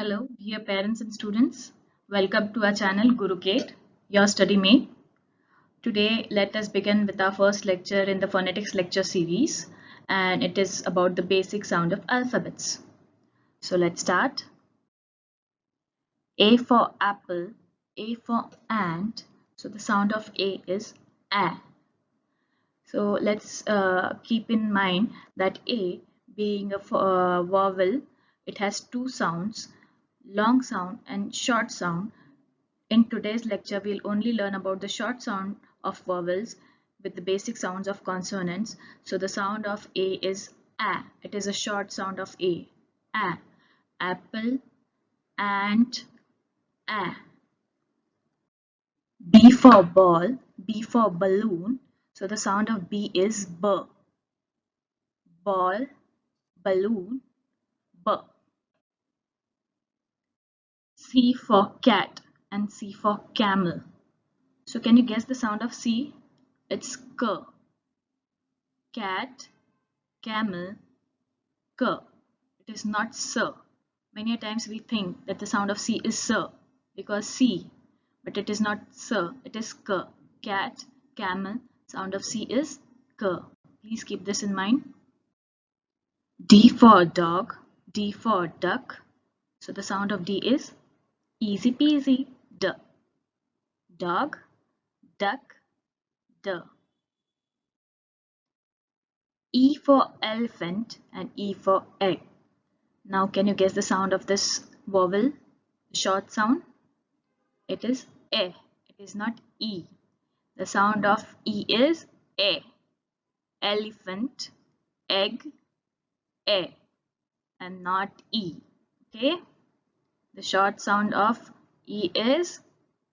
Hello, dear parents and students. Welcome to our channel Gurucate, your study mate. Today, let us begin with our first lecture in the phonetics lecture series, and it is about the basic sound of alphabets. So let's start. A for apple, A for ant. So the sound of A is A. So let's keep in mind that A, being a vowel, it has two sounds, long sound and short sound. In today's lecture, we'll only learn about the short sound of vowels with the basic sounds of consonants. So the sound of A is A. It is a short sound of A. A. Apple, ant, A. B for ball, B for balloon. So the sound of B is B. Ball, balloon, B. C for cat and C for camel. So can you guess the sound of C? It's K. Cat, camel, K. It is not sir. Many times we think that the sound of C is sir because C, but it is not sir. It is K. Cat, camel. Sound of C is K. Please keep this in mind. D for dog, D for duck. So the sound of D is easy peasy, D. Dog, duck, D. E for elephant and E for egg. Now can you guess the sound of this vowel? Short sound? It is A. It is not E. The sound of E is A. Elephant, egg, A, and not E. Okay? The short sound of E is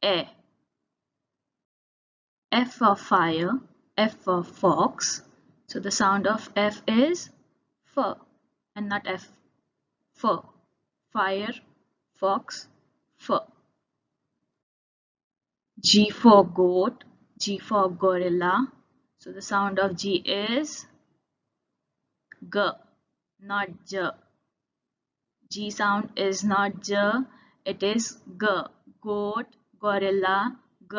A. F for fire, F for fox. So the sound of F is F and not F. F. Fire, fox, F. G for goat, G for gorilla. So the sound of G is G, not J. G sound is not J, it is G. Goat, gorilla, G.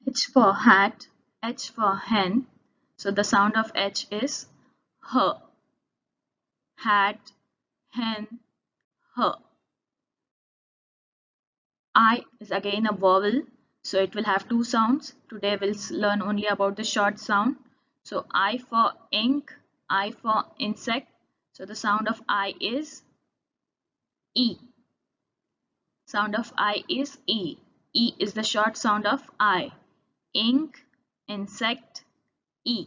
H for hat, H for hen. So the sound of H is H. Hat, hen, H. I is again a vowel, so it will have two sounds. Today we'll learn only about the short sound. So I for ink, I for insect. So the sound of I is E. Sound of I is E. E is the short sound of I. Ink, insect, E.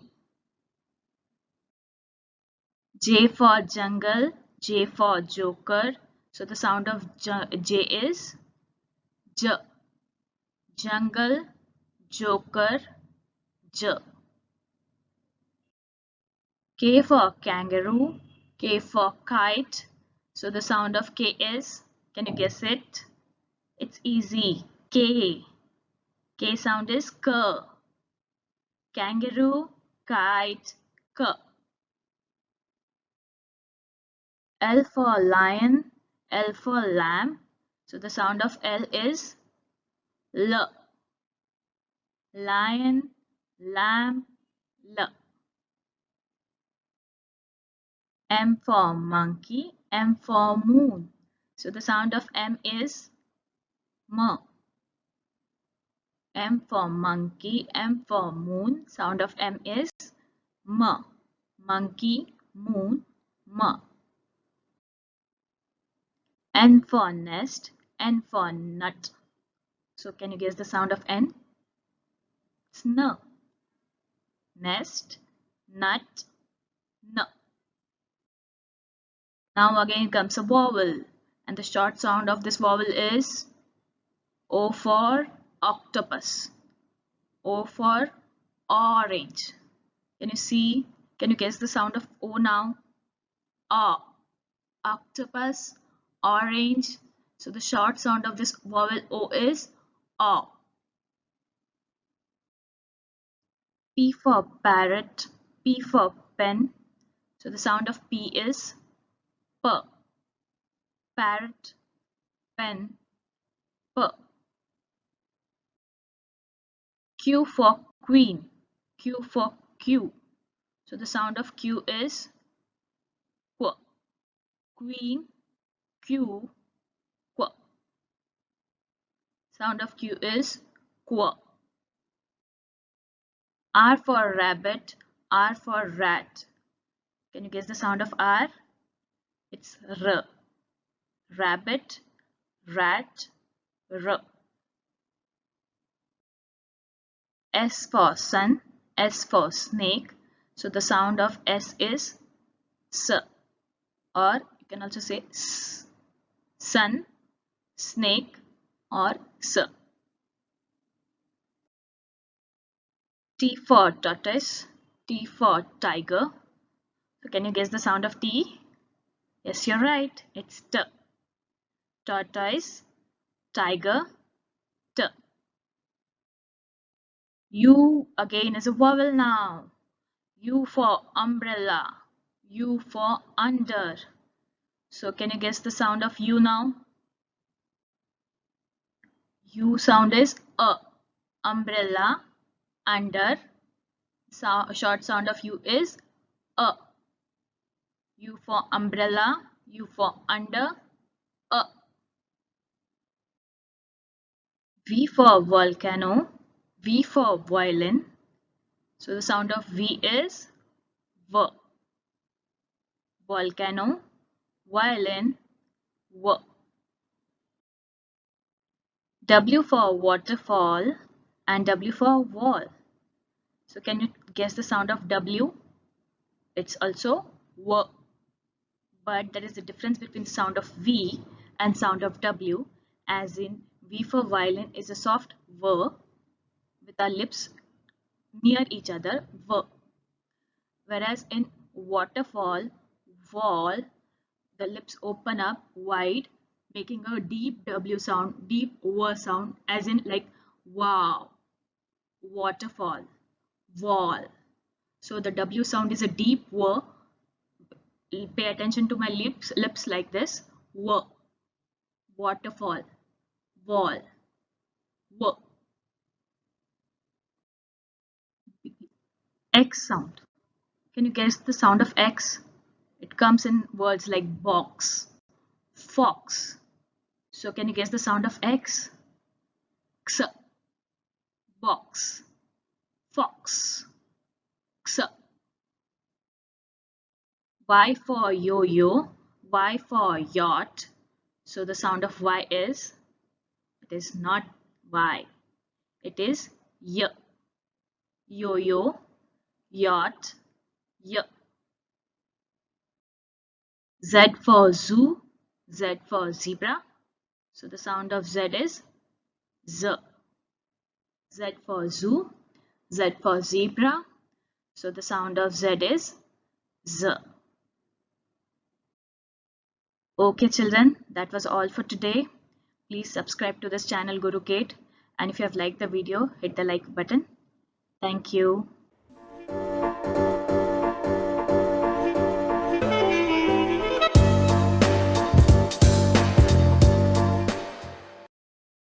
J for jungle, J for joker. So the sound of J is J. Jungle, joker, J. K for kangaroo, K for kite. So the sound of K is, can you guess it? It's easy, K. K sound is K. Kangaroo, kite, K. L for lion, L for lamb. So the sound of L is L. Lion, lamb, L. M for monkey, M for moon. So the sound of M is M. M for monkey, M for moon. Sound of M is M. Monkey, moon, M. N for nest, N for nut. So can you guess the sound of N? It's N. Nest, nut, N. Now again comes a vowel, and the short sound of this vowel is O for octopus, O for orange. Can you see? Can you guess the sound of O now? O. Octopus, orange. So the short sound of this vowel O is O. P for parrot, P for pen. So the sound of P is P. Parrot, pen, P. Q for queen, Q for Q. So the sound of Q is Qu. Queen, Q, Qu. Sound of Q is Qu. R for rabbit, R for rat. Can you guess the sound of R? It's R. Rabbit, rat, R. S for sun, S for snake. So the sound of S is S. Or you can also say S. Sun, snake, or S. T for tortoise, T for tiger. So can you guess the sound of T? Yes, you're right. It's T. Tortoise, tiger, T. U again is a vowel now. U for umbrella, U for under. So can you guess the sound of U now? U sound is A. Umbrella, under. Short sound of U is A. U for umbrella, U for under, A. V for volcano, V for violin. So the sound of V is V. Volcano, violin, V. W for waterfall and W for wall. So can you guess the sound of W? It's also W. But there is a difference between the sound of V and sound of W, as in V for violin is a soft V with our lips near each other, V. Whereas in waterfall, wall, the lips open up wide, making a deep W sound, deep W sound, as in like wow, waterfall, wall. So the W sound is a deep W. Pay attention to my lips like this. W. Waterfall, wall, W. X sound. Can you guess the sound of X? It comes in words like box, fox. So can you guess the sound of X? X. Box, fox, X. Y for yo-yo, Y for yacht. So the sound of Y is, it is not Y, it is Y. Yo-yo, yacht, Y. Z for zoo, Z for zebra. So the sound of Z is Z. Z for zoo, Z for zebra. So the sound of Z is Z. Okay children, that was all for today. Please subscribe to this channel Gurucate, and if you have liked the video, hit the like button. Thank you.